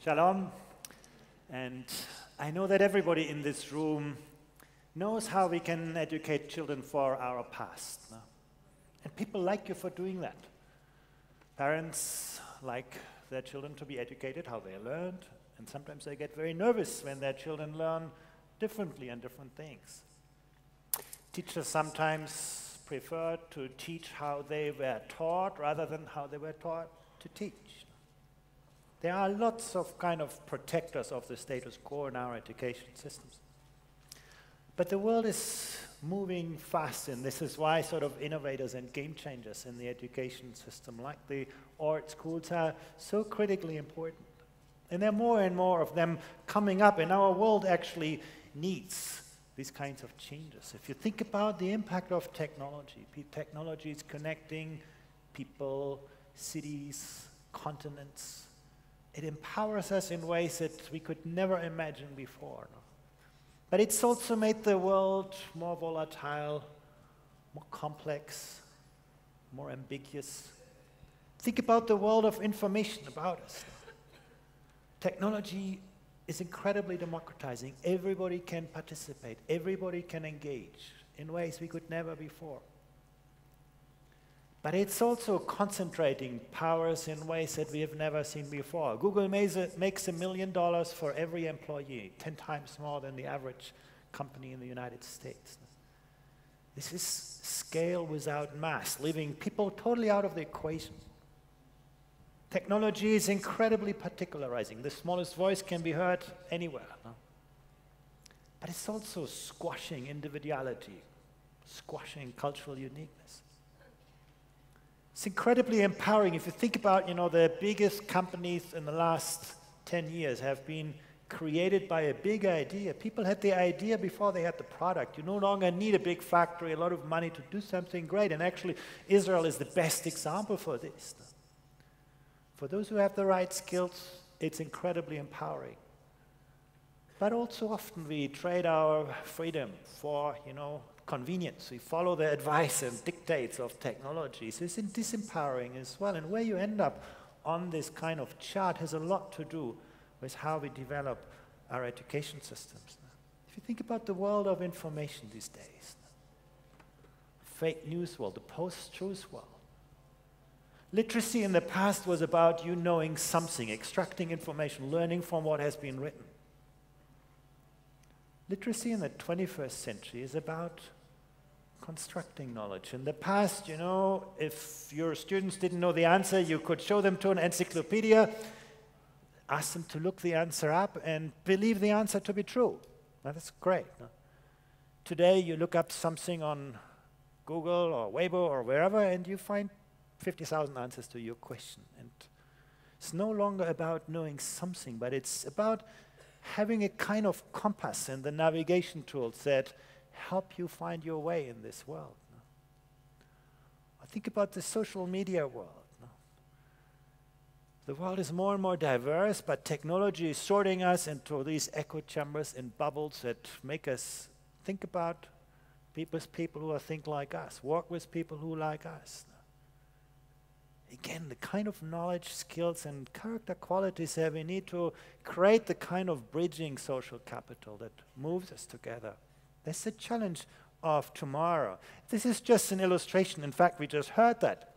Shalom. And I know that everybody in this room knows how we can educate children for our past. No? And people like you for doing that. Parents like their children to be educated, how they learned, and sometimes they get very nervous when their children learn differently and different things. Teachers sometimes prefer to teach how they were taught rather than how they were taught to teach. There are lots of kind of protectors of the status quo in our education systems. But the world is moving fast, and this is why sort of innovators and game changers in the education system, like the art schools, are so critically important. And there are more and more of them coming up, and our world actually needs these kinds of changes. If you think about the impact of technology, technology is connecting people, cities, continents. It empowers us in ways that we could never imagine before. No? But it's also made the world more volatile, more complex, more ambiguous. Think about the world of information about us. Technology is incredibly democratizing. Everybody can participate. Everybody can engage in ways we could never before. But it's also concentrating powers in ways that we have never seen before. Google makes $1 million for every employee, 10 times more than the average company in the United States. This is scale without mass, leaving people totally out of the equation. Technology is incredibly particularizing. The smallest voice can be heard anywhere. No? But it's also squashing individuality, squashing cultural uniqueness. It's incredibly empowering. If you think about, the biggest companies in the last 10 years have been created by a big idea. People had the idea before they had the product. You no longer need a big factory, a lot of money to do something great. And actually, Israel is the best example for this. For those who have the right skills, it's incredibly empowering. But also often we trade our freedom for, convenience. We follow the advice and dictates of technology. So it's disempowering as well. And where you end up on this kind of chart has a lot to do with how we develop our education systems. If you think about the world of information these days, fake news world, the post-truth world. Literacy in the past was about you knowing something, extracting information, learning from what has been written. Literacy in the 21st century is about constructing knowledge. In the past, if your students didn't know the answer, you could show them to an encyclopedia, ask them to look the answer up, and believe the answer to be true. Now, that's great. No? Today, you look up something on Google or Weibo or wherever, and you find 50,000 answers to your question. And it's no longer about knowing something, but it's about having a kind of compass and the navigation tools that help you find your way in this world. No? I think about the social media world. No? The world is more and more diverse, but technology is sorting us into these echo chambers and bubbles that make us think about people who think like us, work with people who like us. No? Again, the kind of knowledge, skills, and character qualities that we need to create the kind of bridging social capital that moves us together. That's the challenge of tomorrow. This is just an illustration. In fact, we just heard that.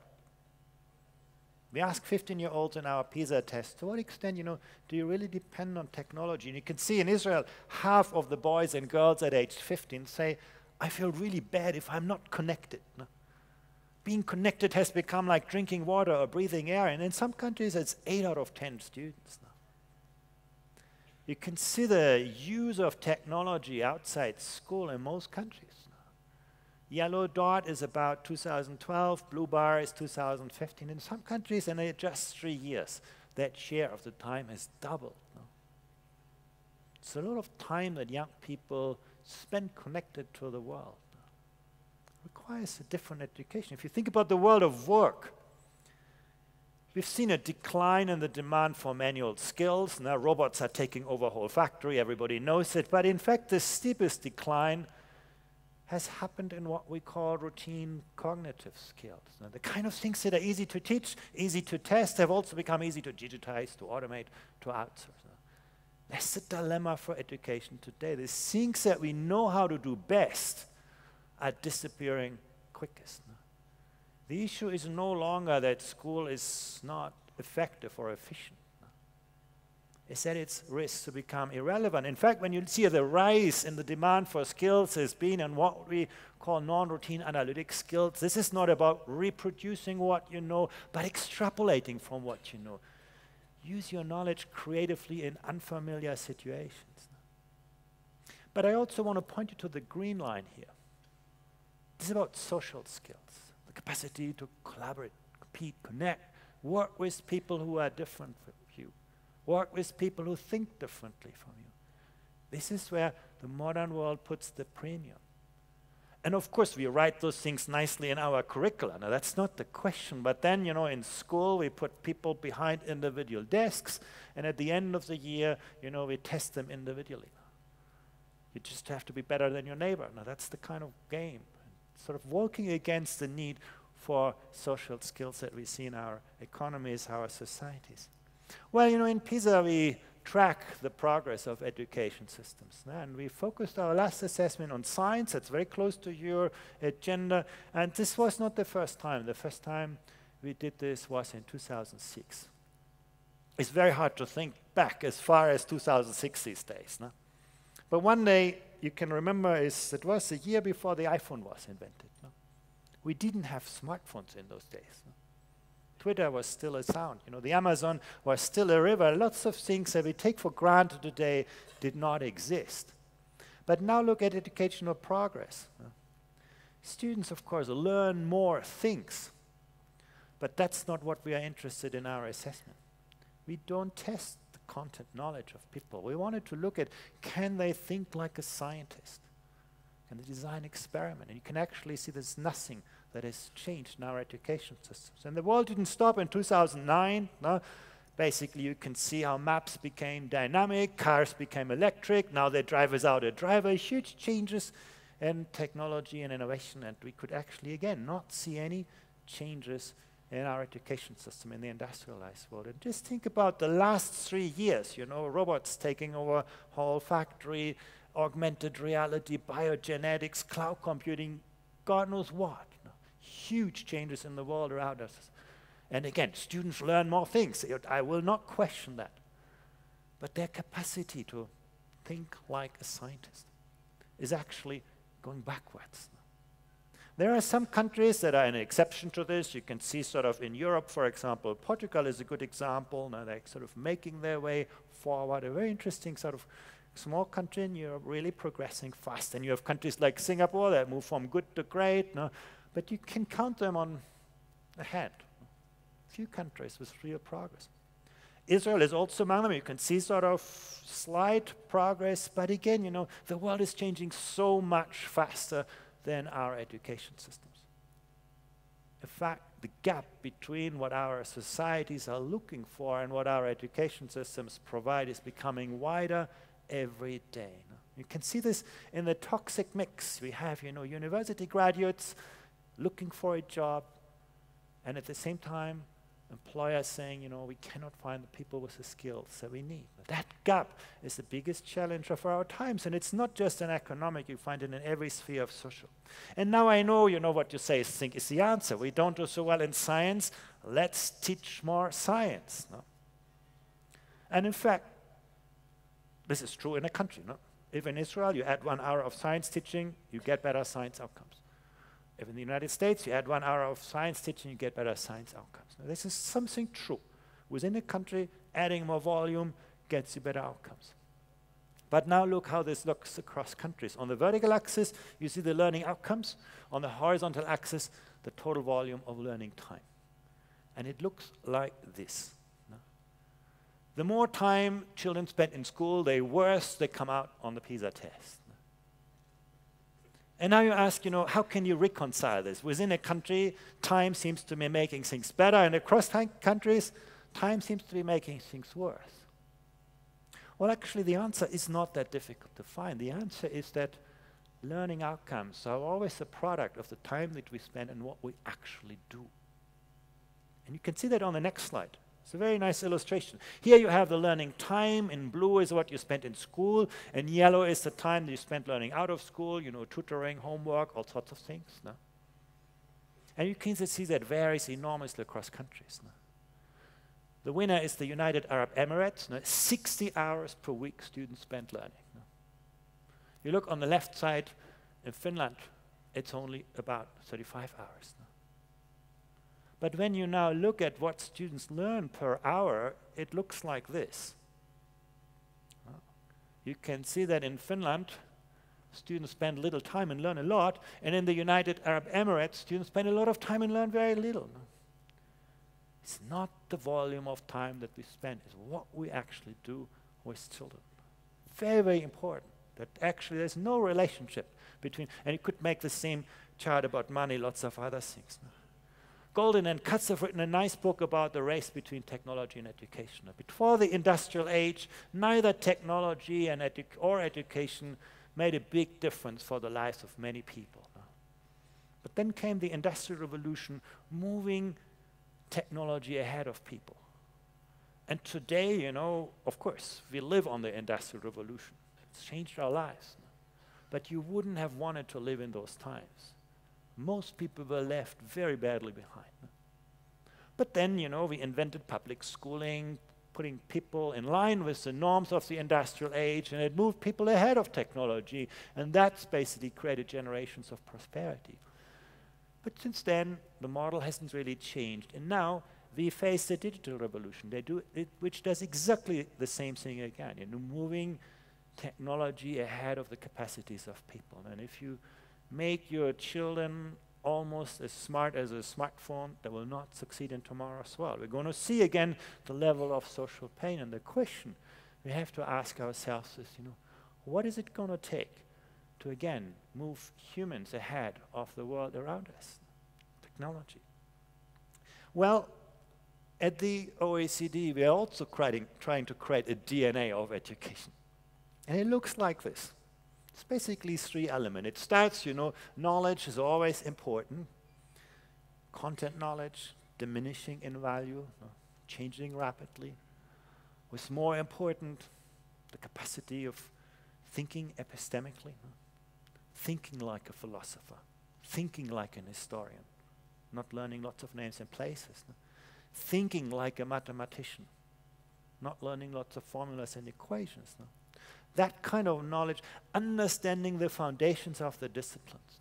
We asked 15-year-olds in our PISA test, to what extent, do you really depend on technology? And you can see in Israel, half of the boys and girls at age 15 say, I feel really bad if I'm not connected. No? Being connected has become like drinking water or breathing air. And in some countries, it's 8 out of 10 students. No? You consider use of technology outside school in most countries. Yellow dot is about 2012, blue bar is 2015. In some countries, in just 3 years, that share of the time has doubled. No? It's a lot of time that young people spend connected to the world. No? It requires a different education. If you think about the world of work, we've seen a decline in the demand for manual skills. Now robots are taking over whole factory, everybody knows it. But in fact, the steepest decline has happened in what we call routine cognitive skills. Now, the kind of things that are easy to teach, easy to test, have also become easy to digitize, to automate, to outsource. That's the dilemma for education today. The things that we know how to do best are disappearing quickest. The issue is no longer that school is not effective or efficient. It's that it's risks to become irrelevant. In fact, when you see the rise in the demand for skills has been in what we call non-routine analytic skills, this is not about reproducing what you know, but extrapolating from what you know. Use your knowledge creatively in unfamiliar situations. But I also want to point you to the green line here. This is about social skills, the capacity to collaborate, compete, connect, work with people who are different from you, work with people who think differently from you. This is where the modern world puts the premium. And of course, we write those things nicely in our curricula. Now, that's not the question. But then, in school, we put people behind individual desks. And at the end of the year, we test them individually. You just have to be better than your neighbor. Now, that's the kind of game. Sort of working against the need for social skills that we see in our economies, our societies. Well, in PISA, we track the progress of education systems. And we focused our last assessment on science. That's very close to your agenda. And this was not the first time. The first time we did this was in 2006. It's very hard to think back as far as 2006 these days. No? But one day you can remember it was the year before the iPhone was invented. No? We didn't have smartphones in those days. No? Twitter was still a sound. The Amazon was still a river. Lots of things that we take for granted today did not exist. But now look at educational progress. Students, of course, learn more things. But that's not what we are interested in our assessment. We don't test the content knowledge of people. We wanted to look at, can they think like a scientist? Can they design experiment? And you can actually see there's nothing that has changed in our education systems. And the world didn't stop in 2009. No? Basically, you can see how maps became dynamic, cars became electric, now they drive without a driver, huge changes in technology and innovation, and we could actually, again, not see any changes in our education system in the industrialized world. And just think about the last 3 years, robots taking over whole factory, augmented reality, biogenetics, cloud computing, God knows what. Huge changes in the world around us. And again, students learn more things. I will not question that. But their capacity to think like a scientist is actually going backwards. There are some countries that are an exception to this. You can see sort of in Europe, for example, Portugal is a good example. Now they're sort of making their way forward. A very interesting sort of small country in Europe, really progressing fast. And you have countries like Singapore that move from good to great. No? But you can count them on a hand. A few countries with real progress. Israel is also among them. You can see sort of slight progress. But again, the world is changing so much faster than our education systems. In fact, the gap between what our societies are looking for and what our education systems provide is becoming wider every day. You can see this in the toxic mix. We have, university graduates looking for a job, and at the same time, employers saying, we cannot find the people with the skills that we need. That gap is the biggest challenge of our times, and it's not just an economic, you find it in every sphere of social. And now I know, what you say, think is the answer. We don't do so well in science, let's teach more science. No? And in fact, this is true in a country. No? If in Israel you add 1 hour of science teaching, you get better science outcomes. If in the United States you add 1 hour of science teaching, you get better science outcomes. Now, this is something true. Within a country, adding more volume gets you better outcomes. But now look how this looks across countries. On the vertical axis, you see the learning outcomes. On the horizontal axis, the total volume of learning time. And it looks like this. No? The more time children spend in school, the worse they come out on the PISA test. And now you ask, how can you reconcile this? Within a country, time seems to be making things better, and across countries, time seems to be making things worse. Well, actually, the answer is not that difficult to find. The answer is that learning outcomes are always a product of the time that we spend and what we actually do. And you can see that on the next slide. It's a very nice illustration. Here you have the learning time. In blue is what you spent in school, and yellow is the time that you spent learning out of school, tutoring, homework, all sorts of things. No? And you can see that varies enormously across countries. No? The winner is the United Arab Emirates. No? 60 hours per week students spend learning. No? You look on the left side, in Finland, it's only about 35 hours. No? But when you now look at what students learn per hour, it looks like this. You can see that in Finland, students spend little time and learn a lot, and in the United Arab Emirates, students spend a lot of time and learn very little. It's not the volume of time that we spend, it's what we actually do with children. Very, very important that actually there's no relationship between, and you could make the same chart about money, lots of other things. Golden and Katz have written a nice book about the race between technology and education. Before the industrial age, neither technology and education made a big difference for the lives of many people. But then came the Industrial Revolution, moving technology ahead of people. And today, of course, we live on the Industrial Revolution. It's changed our lives. But you wouldn't have wanted to live in those times. Most people were left very badly behind. But then, we invented public schooling, putting people in line with the norms of the industrial age, and it moved people ahead of technology, and that's basically created generations of prosperity. But since then, the model hasn't really changed, and now we face the digital revolution, which does exactly the same thing again, moving technology ahead of the capacities of people. And if you make your children almost as smart as a smartphone, they will not succeed in tomorrow as well. We're going to see again the level of social pain, and the question we have to ask ourselves is, what is it going to take to again move humans ahead of the world around us? Technology. Well, at the OECD, we are also trying to create a DNA of education. And it looks like this. It's basically three elements. It starts, knowledge is always important. Content knowledge, diminishing in value, changing rapidly. What's more important, the capacity of thinking epistemically, thinking like a philosopher, thinking like an historian, not learning lots of names and places, thinking like a mathematician, not learning lots of formulas and equations. That kind of knowledge, understanding the foundations of the disciplines.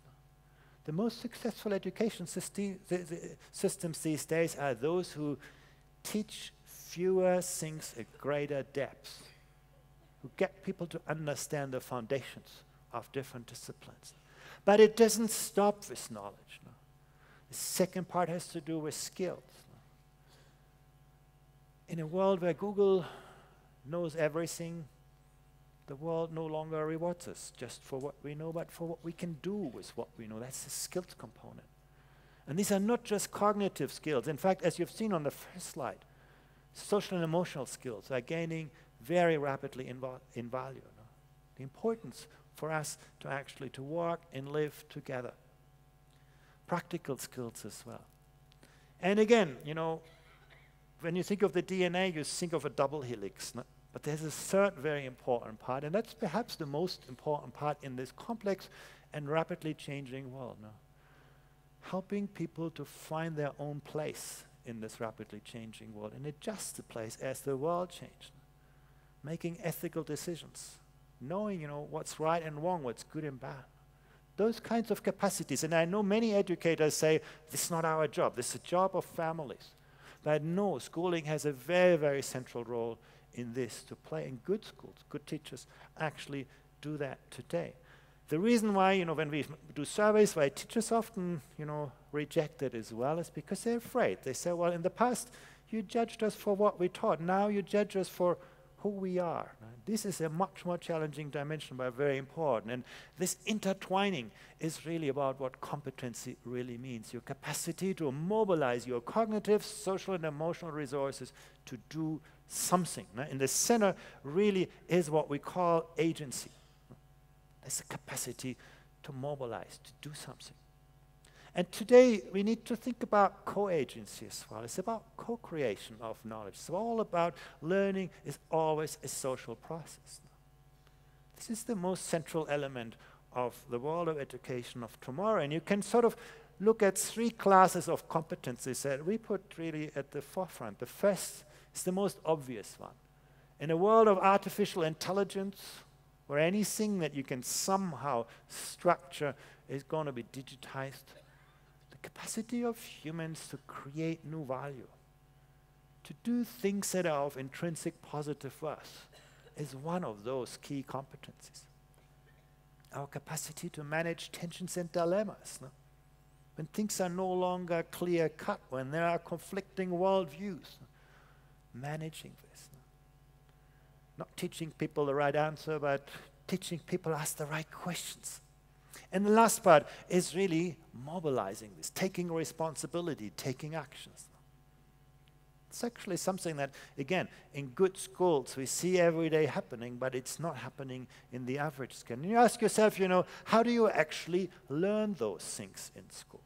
The most successful education systems these days are those who teach fewer things at greater depth, who get people to understand the foundations of different disciplines. But it doesn't stop with knowledge. The second part has to do with skills. In a world where Google knows everything, the world no longer rewards us just for what we know, but for what we can do with what we know. That's the skills component. And these are not just cognitive skills. In fact, as you've seen on the first slide, social and emotional skills are gaining very rapidly in value. The importance for us to actually to work and live together. Practical skills as well. And again, when you think of the DNA, you think of a double helix. But there's a third very important part, and that's perhaps the most important part in this complex and rapidly changing world. Helping people to find their own place in this rapidly changing world and adjust the place as the world changes. Making ethical decisions, knowing what's right and wrong, what's good and bad. Those kinds of capacities, and I know many educators say, this is not our job, this is a job of families. But no, schooling has a very, very central role in this to play, and good schools, good teachers actually do that today. The reason why, when we do surveys, why teachers often, reject it as well is because they're afraid. They say, well, in the past, you judged us for what we taught. Now you judge us for who we are. This is a much more challenging dimension, but very important. And this intertwining is really about what competency really means. Your capacity to mobilize your cognitive, social, and emotional resources to do something. In the center really is what we call agency. That's the capacity to mobilize, to do something. And today, we need to think about co-agency as well. It's about co-creation of knowledge. It's all about learning is always a social process. This is the most central element of the world of education of tomorrow. And you can sort of look at 3 classes of competencies that we put really at the forefront. The first is the most obvious one. In a world of artificial intelligence, where anything that you can somehow structure is going to be digitized, the capacity of humans to create new value, to do things that are of intrinsic positive worth, is one of those key competencies. Our capacity to manage tensions and dilemmas, no? When things are no longer clear-cut, when there are conflicting worldviews, no? Managing this. No? Not teaching people the right answer, but teaching people to ask the right questions. And the last part is really mobilizing this, taking responsibility, taking actions. It's actually something that, again, in good schools we see every day happening, but it's not happening in the average school. And you ask yourself, how do you actually learn those things in school?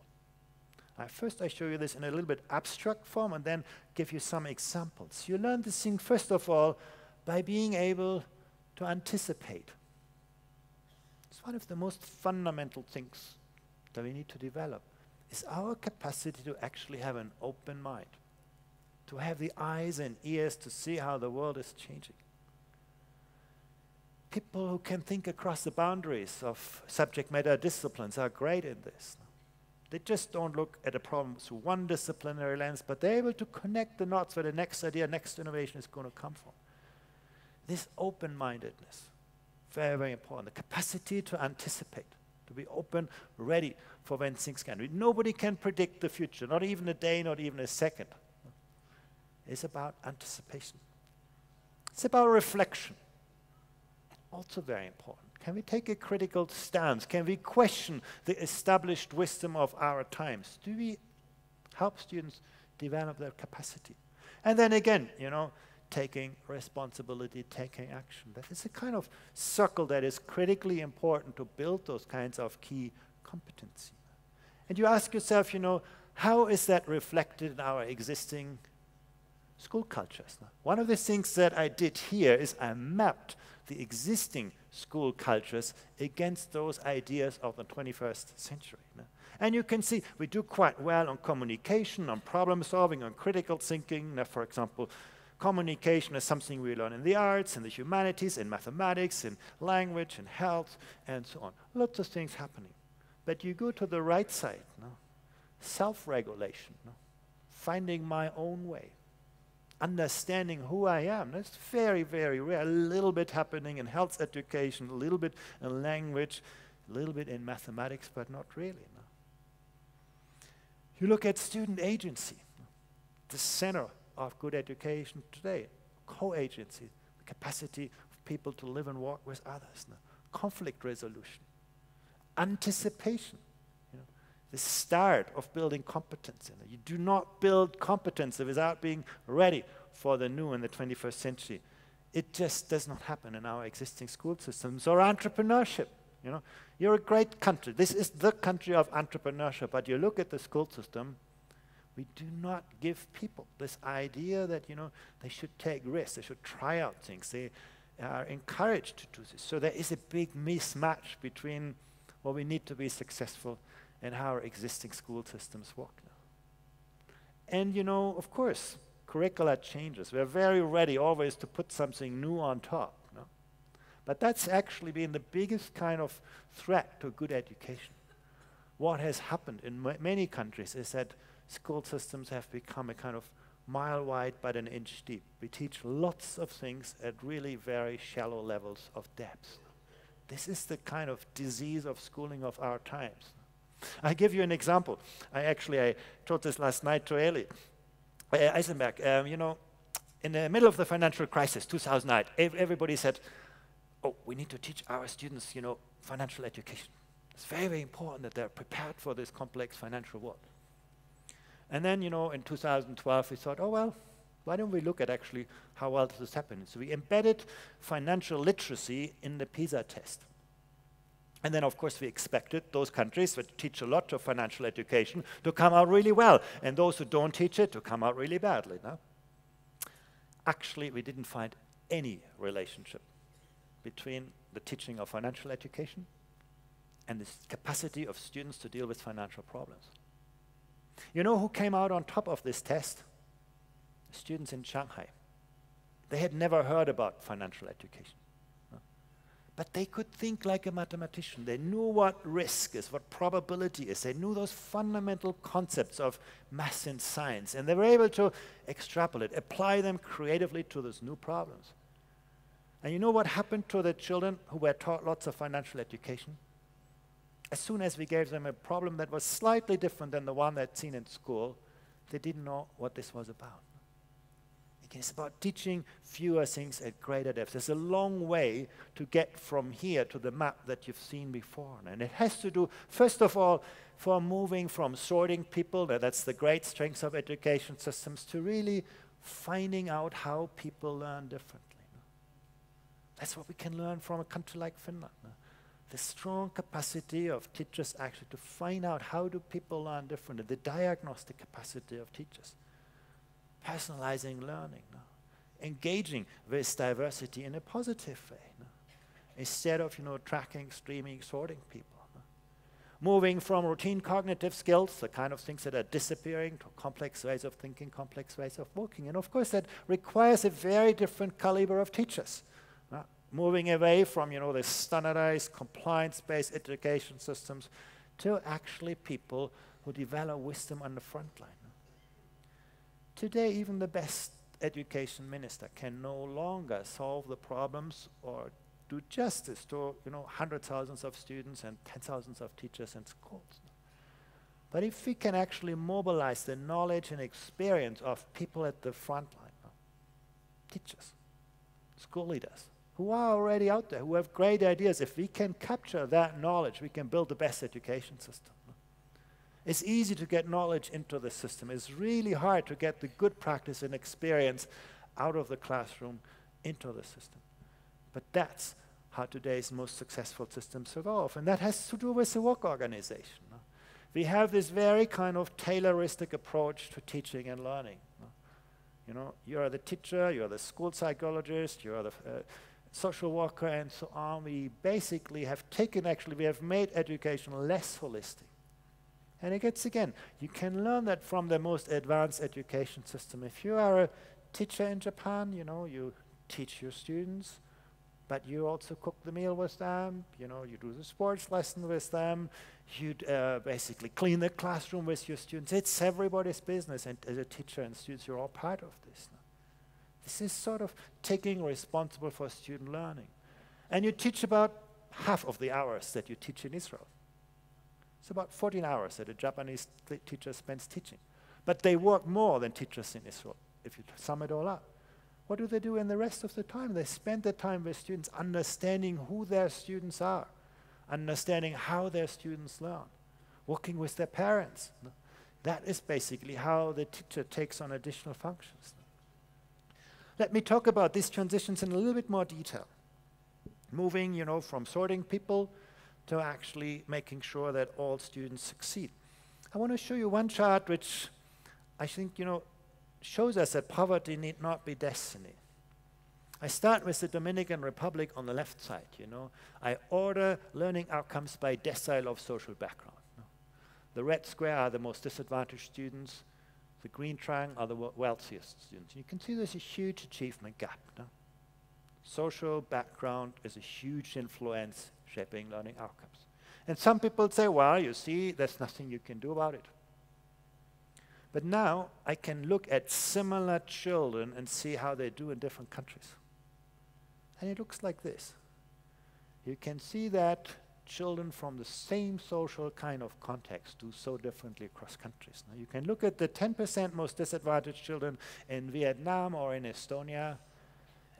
First, I show you this in a little bit abstract form and then give you some examples. You learn this thing, first of all, by being able to anticipate. It's one of the most fundamental things that we need to develop, is our capacity to actually have an open mind, to have the eyes and ears to see how the world is changing. People who can think across the boundaries of subject matter disciplines are great in this. They just don't look at a problem through one disciplinary lens, but they're able to connect the dots where the next idea, next innovation is going to come from. This open-mindedness, very, very important. The capacity to anticipate, to be open, ready for when things can be. Nobody can predict the future, not even a day, not even a second. It's about anticipation. It's about reflection. Also very important. Can we take a critical stance? Can we question the established wisdom of our times? Do we help students develop their capacity? And then again, taking responsibility, taking action. That is a kind of circle that is critically important to build those kinds of key competencies. And you ask yourself, how is that reflected in our existing school cultures? One of the things that I did here is I mapped the existing school cultures against those ideas of the 21st century. And you can see we do quite well on communication, on problem solving, on critical thinking. Now, for example, communication is something we learn in the arts, in the humanities, in mathematics, in language, in health, and so on. Lots of things happening. But you go to the right side, self-regulation, finding my own way, understanding who I am. That's very, very rare. A little bit happening in health education, a little bit in language, a little bit in mathematics, but not really. You look at student agency, the center of good education today, co-agency, the capacity of people to live and work with others, conflict resolution, anticipation, the start of building competence. You do not build competence without being ready for the new in the 21st century. It just does not happen in our existing school systems. Or entrepreneurship. You're a great country. This is the country of entrepreneurship. But you look at the school system, we do not give people this idea that, they should take risks, they should try out things, they are encouraged to do this. So there is a big mismatch between what we need to be successful and how our existing school systems work now. And, of course, curricula changes. We're very ready always to put something new on top. But that's actually been the biggest kind of threat to good education. What has happened in many countries is that school systems have become a kind of mile wide but an inch deep. We teach lots of things at really very shallow levels of depth. This is the kind of disease of schooling of our times. I give you an example. I told this last night to Eli Eisenberg. In the middle of the financial crisis, 2008, everybody said, oh, we need to teach our students, financial education. It's very, very important that they're prepared for this complex financial world. And then, in 2012, we thought, oh, well, why don't we look at actually how well this is happening? So we embedded financial literacy in the PISA test. And then, of course, we expected those countries that teach a lot of financial education to come out really well, and those who don't teach it to come out really badly. No? Actually, we didn't find any relationship between the teaching of financial education and the capacity of students to deal with financial problems. You know who came out on top of this test? Students in Shanghai. They had never heard about financial education. No? But they could think like a mathematician. They knew what risk is, what probability is. They knew those fundamental concepts of math and science. And they were able to extrapolate, apply them creatively to those new problems. And you know what happened to the children who were taught lots of financial education? As soon as we gave them a problem that was slightly different than the one they'd seen in school, they didn't know what this was about. Again, it's about teaching fewer things at greater depth. There's a long way to get from here to the map that you've seen before. And it has to do, first of all, for moving from sorting people, that's the great strength of education systems, to really finding out how people learn differently. That's what we can learn from a country like Finland. The strong capacity of teachers actually to find out how do people learn differently, the diagnostic capacity of teachers, personalizing learning, engaging with diversity in a positive way, instead of tracking, streaming, sorting people. Moving from routine cognitive skills, the kind of things that are disappearing, to complex ways of thinking, complex ways of working. And of course that requires a very different caliber of teachers. Moving away from, the standardized, compliance-based education systems to actually people who develop wisdom on the front line. Today, even the best education minister can no longer solve the problems or do justice to, hundreds of thousands of students and 10,000s of teachers in schools. But if we can actually mobilize the knowledge and experience of people at the front line, teachers, school leaders, who are already out there, who have great ideas. If we can capture that knowledge, we can build the best education system. It's easy to get knowledge into the system. It's really hard to get the good practice and experience out of the classroom into the system. But that's how today's most successful systems evolve. And that has to do with the work organization. We have this very kind of Tayloristic approach to teaching and learning. You are the teacher, you are the school psychologist, you are the social worker, and so on. We basically have we have made education less holistic. And it gets, again, you can learn that from the most advanced education system. If you are a teacher in Japan, you teach your students, but you also cook the meal with them, you do the sports lesson with them, you basically clean the classroom with your students. It's everybody's business, and as a teacher and students, you're all part of this. This is sort of taking responsible for student learning. And you teach about half of the hours that you teach in Israel. It's about 14 hours that a Japanese teacher spends teaching. But they work more than teachers in Israel, if you sum it all up. What do they do in the rest of the time? They spend the time with students understanding who their students are, understanding how their students learn, working with their parents. That is basically how the teacher takes on additional functions. Let me talk about these transitions in a little bit more detail. Moving, from sorting people to actually making sure that all students succeed. I want to show you one chart which I think, shows us that poverty need not be destiny. I start with the Dominican Republic on the left side, I order learning outcomes by decile of social background. The red square are the most disadvantaged students. The green triangle are the wealthiest students. You can see there's a huge achievement gap. Social background is a huge influence shaping learning outcomes. And some people say, well, you see, there's nothing you can do about it. But now I can look at similar children and see how they do in different countries. And it looks like this. You can see that children from the same social kind of context do so differently across countries. Now you can look at the 10% most disadvantaged children in Vietnam or in Estonia,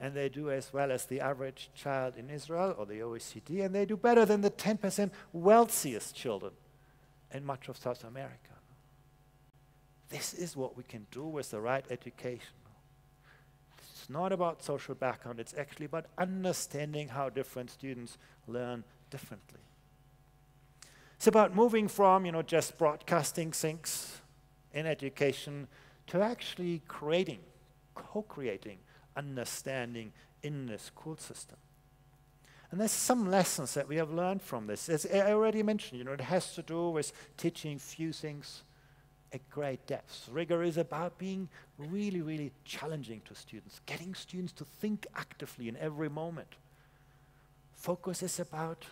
and they do as well as the average child in Israel or the OECD, and they do better than the 10% wealthiest children in much of South America. This is what we can do with the right education. It's not about social background, it's actually about understanding how different students learn differently. It's about moving from, just broadcasting things in education to actually creating, co-creating understanding in the school system. And there's some lessons that we have learned from this. As I already mentioned, it has to do with teaching few things at great depth. Rigor is about being really, really challenging to students, getting students to think actively in every moment. Focus is about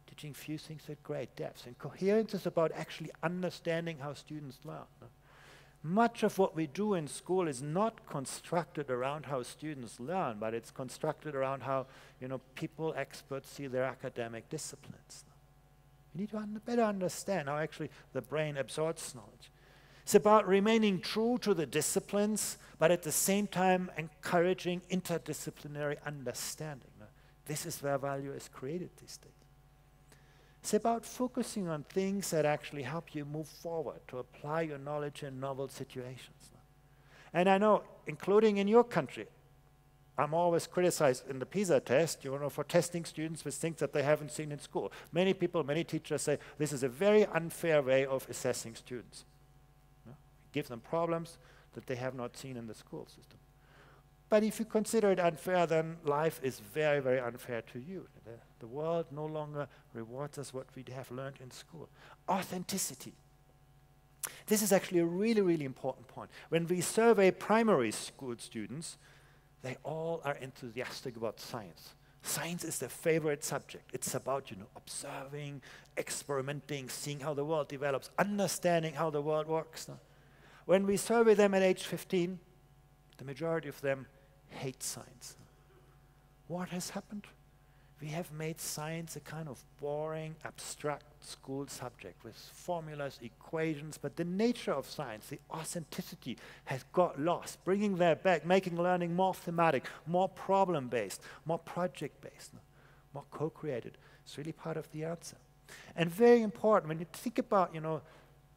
teaching few things at great depth. And coherence is about actually understanding how students learn. Much of what we do in school is not constructed around how students learn, but it's constructed around how people, experts see their academic disciplines. You need to better understand how actually the brain absorbs knowledge. It's about remaining true to the disciplines, but at the same time encouraging interdisciplinary understanding. This is where value is created these days. It's about focusing on things that actually help you move forward, to apply your knowledge in novel situations. And I know, including in your country, I'm always criticized in the PISA test, for testing students with things that they haven't seen in school. Many people, many teachers say, this is a very unfair way of assessing students. Give them problems that they have not seen in the school system. But if you consider it unfair, then life is very, very unfair to you. The world no longer rewards us what we have learned in school. Authenticity. This is actually a really, really important point. When we survey primary school students, they all are enthusiastic about science. Science is their favorite subject. It's about, observing, experimenting, seeing how the world develops, understanding how the world works. When we survey them at age 15, the majority of them hate science. What has happened? We have made science a kind of boring, abstract school subject with formulas, equations, but the nature of science, the authenticity, has got lost, bringing that back, making learning more thematic, more problem-based, more project-based, more co-created. It's really part of the answer. And very important, when you think about,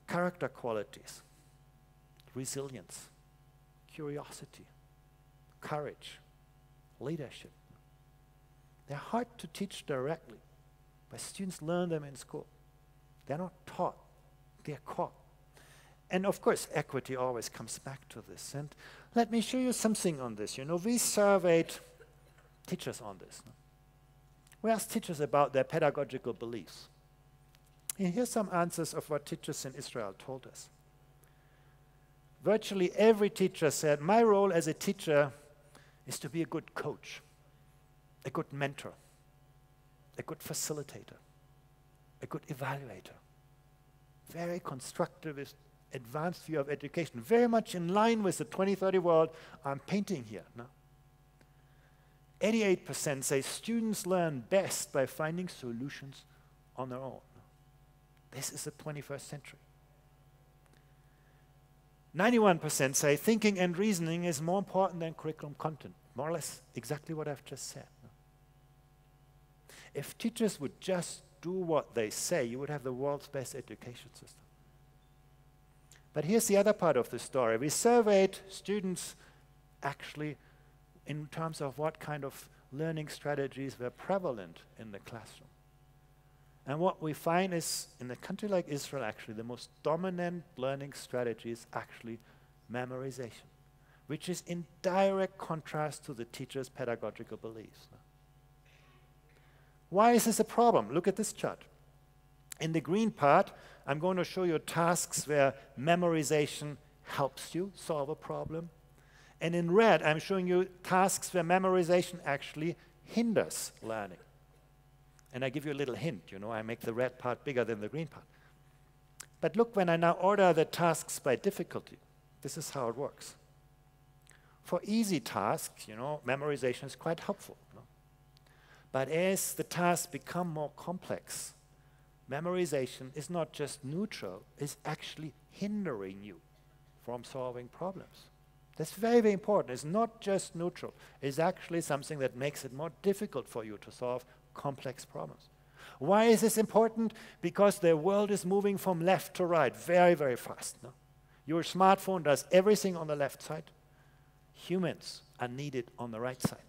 character qualities, resilience, curiosity, courage, leadership. They're hard to teach directly, but students learn them in school. They're not taught, they're caught. And of course, equity always comes back to this. And let me show you something on this. We surveyed teachers on this. We asked teachers about their pedagogical beliefs. And here's some answers of what teachers in Israel told us. Virtually every teacher said, my role as a teacher is to be a good coach, a good mentor, a good facilitator, a good evaluator. Very constructivist, advanced view of education, very much in line with the 2030 world I'm painting here. 88% say students learn best by finding solutions on their own. This is the 21st century. 91% say thinking and reasoning is more important than curriculum content. More or less exactly what I've just said. If teachers would just do what they say, you would have the world's best education system. But here's the other part of the story. We surveyed students actually in terms of what kind of learning strategies were prevalent in the classroom. And what we find is, in a country like Israel, actually, the most dominant learning strategy is actually memorization, which is in direct contrast to the teacher's pedagogical beliefs. Why is this a problem? Look at this chart. In the green part, I'm going to show you tasks where memorization helps you solve a problem. And in red, I'm showing you tasks where memorization actually hinders learning. And I give you a little hint, I make the red part bigger than the green part. But look, when I now order the tasks by difficulty, this is how it works. For easy tasks, memorization is quite helpful. But as the tasks become more complex, memorization is not just neutral, it's actually hindering you from solving problems. That's very, very important. It's not just neutral. It's actually something that makes it more difficult for you to solve complex problems. Why is this important? Because the world is moving from left to right very, very fast. Your smartphone does everything on the left side. Humans are needed on the right side.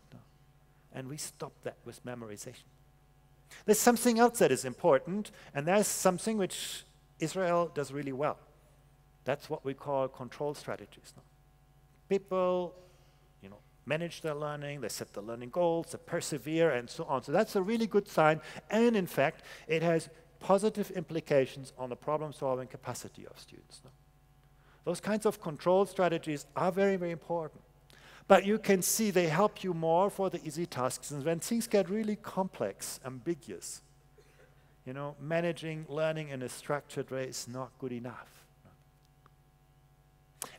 And we stop that with memorization. There's something else that is important, and that's something which Israel does really well. That's what we call control strategies. People, manage their learning, they set the learning goals, they persevere, and so on. So that's a really good sign, and in fact, it has positive implications on the problem-solving capacity of students. Those kinds of control strategies are very, very important. But you can see they help you more for the easy tasks. And when things get really complex, ambiguous, managing learning in a structured way is not good enough.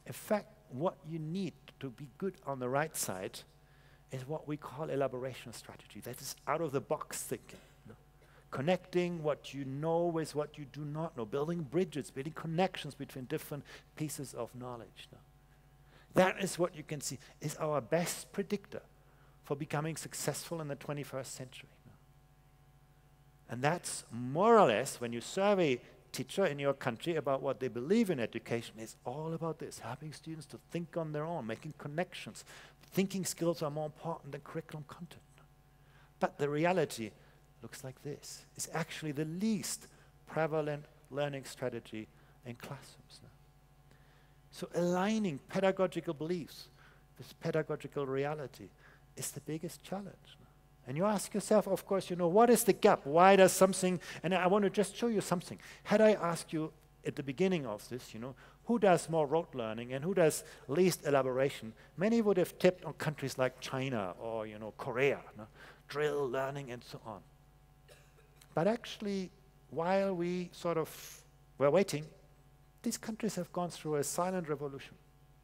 In fact, what you need to be good on the right side is what we call elaboration strategy. That is out-of-the-box thinking. Connecting what you know with what you do not know, building bridges, building connections between different pieces of knowledge. That is what you can see is our best predictor for becoming successful in the 21st century. And that's more or less, when you survey teacher in your country about what they believe in education, is all about this, helping students to think on their own, making connections. Thinking skills are more important than curriculum content. But the reality looks like this. It's actually the least prevalent learning strategy in classrooms now. So aligning pedagogical beliefs with pedagogical reality is the biggest challenge. And you ask yourself, of course, what is the gap? Why does something, and I want to just show you something. Had I asked you at the beginning of this, who does more rote learning and who does least elaboration, many would have tipped on countries like China or, Korea, drill learning and so on. But actually, while we sort of were waiting, these countries have gone through a silent revolution.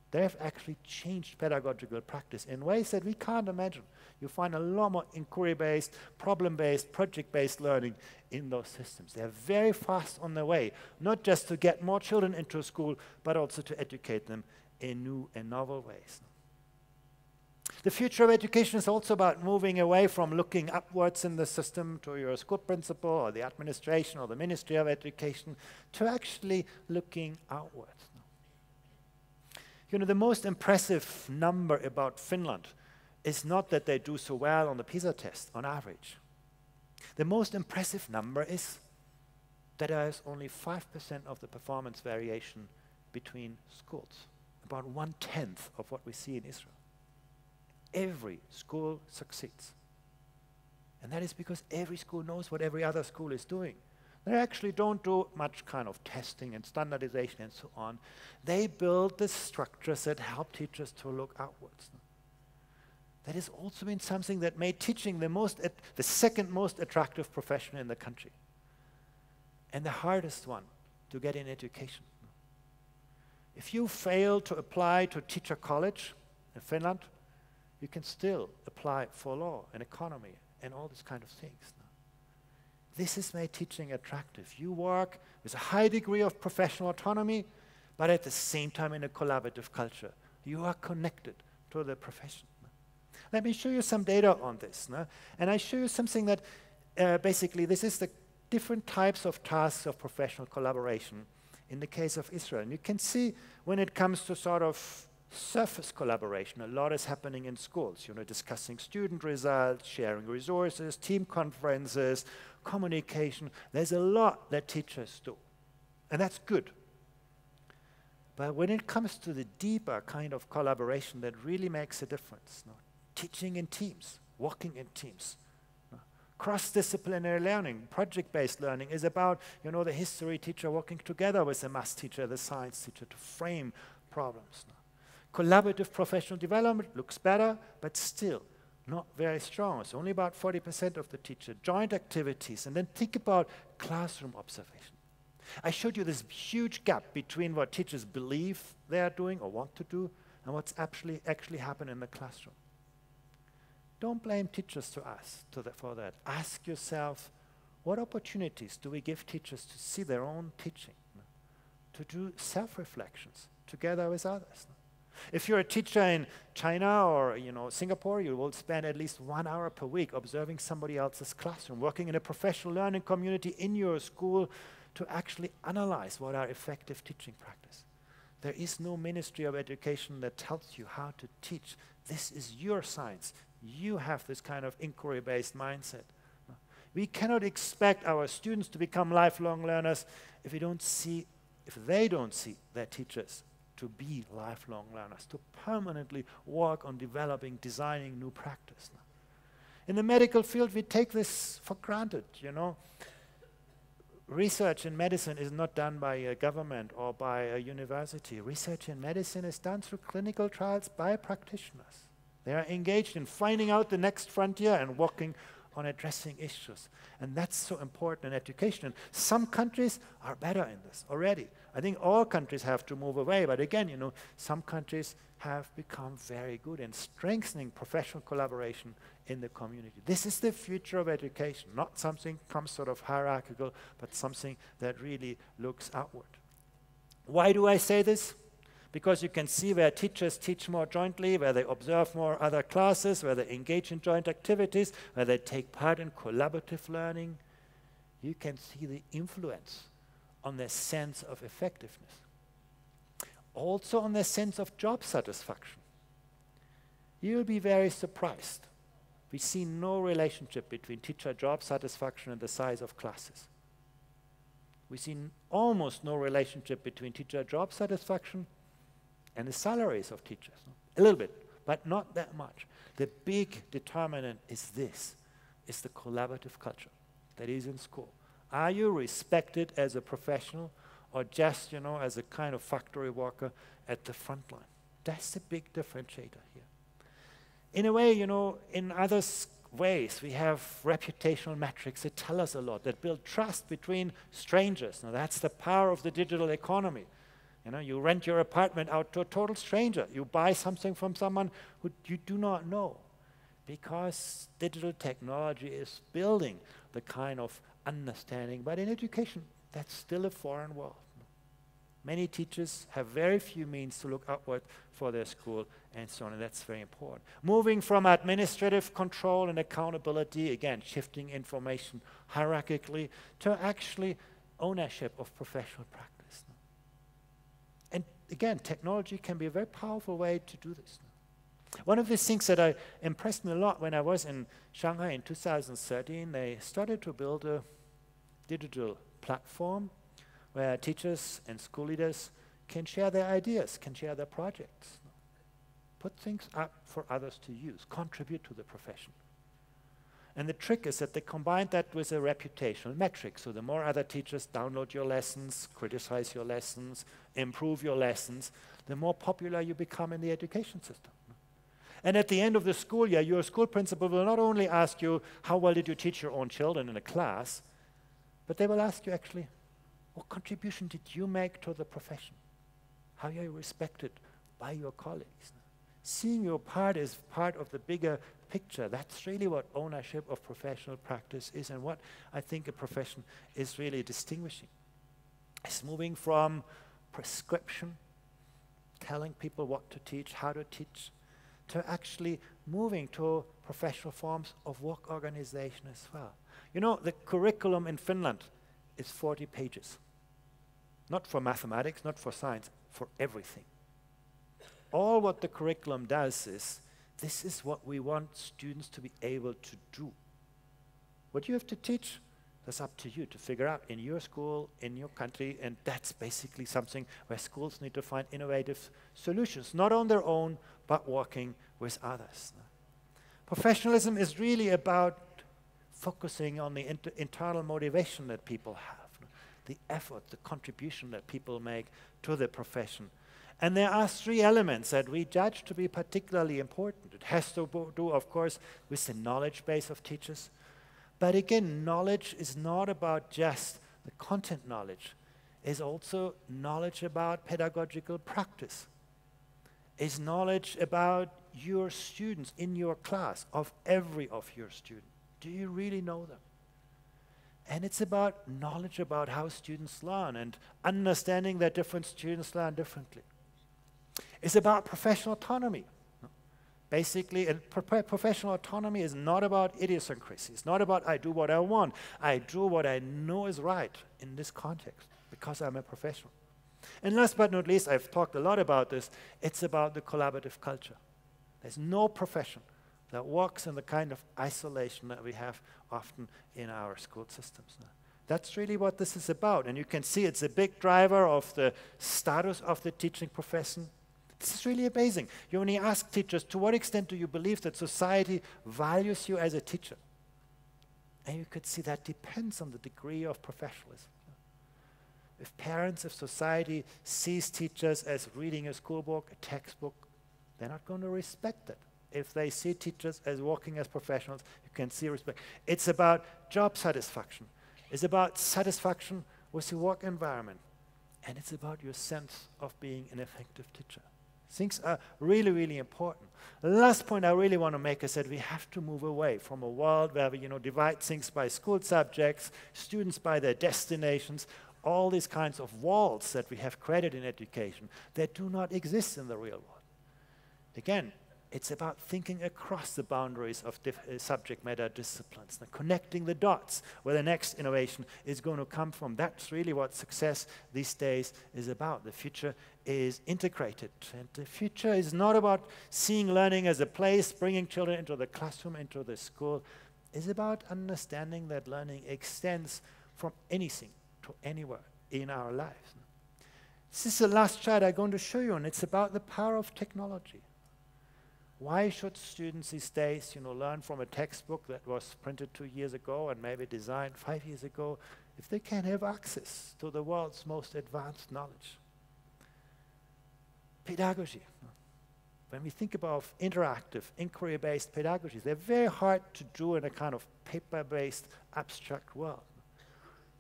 They have actually changed pedagogical practice in ways that we can't imagine. You find a lot more inquiry-based, problem-based, project-based learning in those systems. They're very fast on their way, not just to get more children into school, but also to educate them in new and novel ways. The future of education is also about moving away from looking upwards in the system to your school principal or the administration or the Ministry of Education to actually looking outwards. The most impressive number about Finland is not that they do so well on the PISA test on average. The most impressive number is that there is only 5% of the performance variation between schools, about 1/10 of what we see in Israel. Every school succeeds. And that is because every school knows what every other school is doing. They actually don't do much kind of testing and standardization and so on. They build the structures that help teachers to look outwards. That has also been something that made teaching the second most attractive profession in the country. And the hardest one to get in education. If you fail to apply to teacher college in Finland, you can still apply for law and economy and all these kind of things. This has made teaching attractive. You work with a high degree of professional autonomy, but at the same time in a collaborative culture. You are connected to the profession. Let me show you some data on this. And I show you something that basically this is the different types of tasks of professional collaboration in the case of Israel. And you can see when it comes to sort of surface collaboration, a lot is happening in schools, discussing student results, sharing resources, team conferences, communication. There's a lot that teachers do, and that's good. But when it comes to the deeper kind of collaboration that really makes a difference, teaching in teams, working in teams, cross-disciplinary learning, project-based learning is about, the history teacher working together with the math teacher, the science teacher to frame problems. Collaborative professional development looks better, but still not very strong. It's only about 40% of the teacher. Joint activities, and then think about classroom observation. I showed you this huge gap between what teachers believe they are doing or want to do and what's actually happened in the classroom. Don't blame teachers for that. Ask yourself, what opportunities do we give teachers to see their own teaching, to do self-reflections together with others? If you're a teacher in China or Singapore, you will spend at least 1 hour per week observing somebody else's classroom, working in a professional learning community in your school to actually analyze what are effective teaching practice. There is no Ministry of Education that tells you how to teach. This is your science. You have this kind of inquiry-based mindset. We cannot expect our students to become lifelong learners if they don't see their teachers to be lifelong learners, to permanently work on developing, designing new practice. In the medical field, we take this for granted, you know. Research in medicine is not done by a government or by a university. Research in medicine is done through clinical trials by practitioners. They are engaged in finding out the next frontier and working on addressing issues. And that's so important in education. Some countries are better in this already. I think all countries have to move away, but again, you know, some countries have become very good in strengthening professional collaboration in the community. This is the future of education, not something comes sort of hierarchical, but something that really looks outward. Why do I say this? Because you can see where teachers teach more jointly, where they observe more other classes, where they engage in joint activities, where they take part in collaborative learning. You can see the influence on their sense of effectiveness. Also on their sense of job satisfaction. You'll be very surprised. We see no relationship between teacher job satisfaction and the size of classes. We see almost no relationship between teacher job satisfaction and the salaries of teachers. A little bit, but not that much. The big determinant is this, is the collaborative culture that is in school. Are you respected as a professional or just, you know, as a kind of factory worker at the front line? That's the big differentiator here. In a way, you know, in other ways, we have reputational metrics that tell us a lot, that build trust between strangers. Now, that's the power of the digital economy. You know, you rent your apartment out to a total stranger. You buy something from someone who you do not know, because digital technology is building the kind of understanding. But in education, that's still a foreign world. Many teachers have very few means to look upward for their school and so on, and that's very important. Moving from administrative control and accountability, again, shifting information hierarchically, to actually ownership of professional practice. And again, technology can be a very powerful way to do this. One of the things that impressed me a lot when I was in Shanghai in 2013, they started to build a digital platform where teachers and school leaders can share their ideas, can share their projects, put things up for others to use, contribute to the profession. And the trick is that they combined that with a reputational metric. So the more other teachers download your lessons, criticize your lessons, improve your lessons, the more popular you become in the education system. And at the end of the school year, your school principal will not only ask you, how well did you teach your own children in a class, but they will ask you actually, what contribution did you make to the profession? How are you respected by your colleagues? Seeing your part as part of the bigger picture, that's really what ownership of professional practice is, and what I think a profession is really distinguishing. It's moving from prescription, telling people what to teach, how to teach, to actually moving to professional forms of work organization as well. You know, the curriculum in Finland is 40 pages. Not for mathematics, not for science, for everything. All what the curriculum does is, this is what we want students to be able to do. What you have to teach, that's up to you to figure out in your school, in your country, and that's basically something where schools need to find innovative solutions, not on their own, but working with others. Professionalism is really about focusing on the internal motivation that people have, the effort, the contribution that people make to the profession. And there are three elements that we judge to be particularly important. It has to do, of course, with the knowledge base of teachers. But again, knowledge is not about just the content knowledge. It's also knowledge about pedagogical practice. It's knowledge about your students in your class, of every of your students. Do you really know them? And it's about knowledge about how students learn and understanding that different students learn differently. It's about professional autonomy. Basically, professional autonomy is not about idiosyncrasy. It's not about I do what I want. I do what I know is right in this context because I'm a professional. And last but not least, I've talked a lot about this, it's about the collaborative culture. There's no profession that walks in the kind of isolation that we have often in our school systems. That's really what this is about. And you can see it's a big driver of the status of the teaching profession. This is really amazing. You only ask teachers, to what extent do you believe that society values you as a teacher? And you could see that depends on the degree of professionalism. If parents, if society sees teachers as reading a school book, a textbook, they're not going to respect it. If they see teachers as working as professionals, you can see respect. It's about job satisfaction. It's about satisfaction with your work environment. And it's about your sense of being an effective teacher. Things are really, really important. The last point I really want to make is that we have to move away from a world where we divide things by school subjects, students by their destinations, all these kinds of walls that we have created in education that do not exist in the real world. Again, it's about thinking across the boundaries of subject matter disciplines, and connecting the dots where the next innovation is going to come from. That's really what success these days is about. The future is integrated, and the future is not about seeing learning as a place, bringing children into the classroom, into the school. It's about understanding that learning extends from anything to anywhere in our lives. This is the last chart I'm going to show you, and it's about the power of technology. Why should students these days, learn from a textbook that was printed 2 years ago and maybe designed 5 years ago if they can have access to the world's most advanced knowledge? Pedagogy. When we think about interactive, inquiry-based pedagogies, they're very hard to do in a kind of paper-based, abstract world.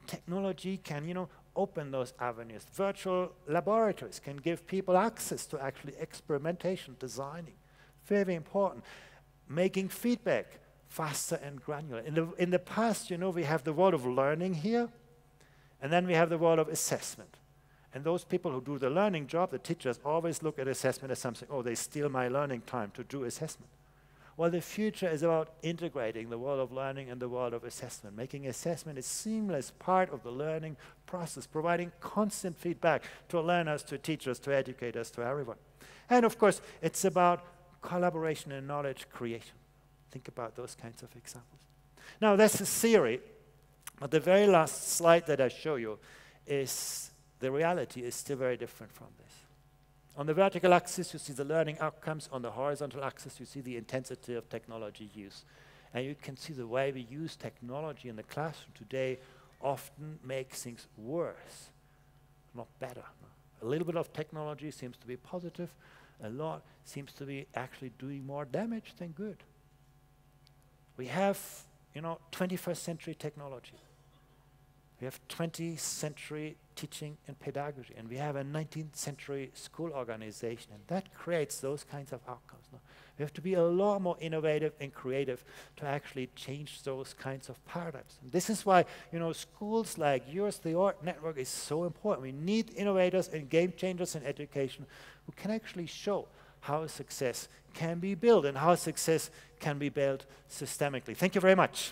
Technology can, open those avenues. Virtual laboratories can give people access to actually experimentation, designing. Very important. Making feedback faster and granular. In the past, we have the world of learning here, and then we have the world of assessment. And those people who do the learning job, the teachers, always look at assessment as something, oh, they steal my learning time to do assessment. Well, the future is about integrating the world of learning and the world of assessment, making assessment a seamless part of the learning process, providing constant feedback to learners, to teachers, to educators, to everyone. And of course, it's about collaboration and knowledge creation. Think about those kinds of examples. Now, that's a theory, but the very last slide that I show you is the reality is still very different from this. On the vertical axis, you see the learning outcomes. On the horizontal axis, you see the intensity of technology use. And you can see the way we use technology in the classroom today often makes things worse, not better. A little bit of technology seems to be positive. A lot seems to be actually doing more damage than good. We have, 21st century technology. We have 20th century teaching and pedagogy, and we have a 19th century school organization, and that creates those kinds of outcomes. No? We have to be a lot more innovative and creative to actually change those kinds of paradigms. And this is why, schools like yours, the ORT network, is so important. We need innovators and game changers in education who can actually show how success can be built and how success can be built systemically. Thank you very much.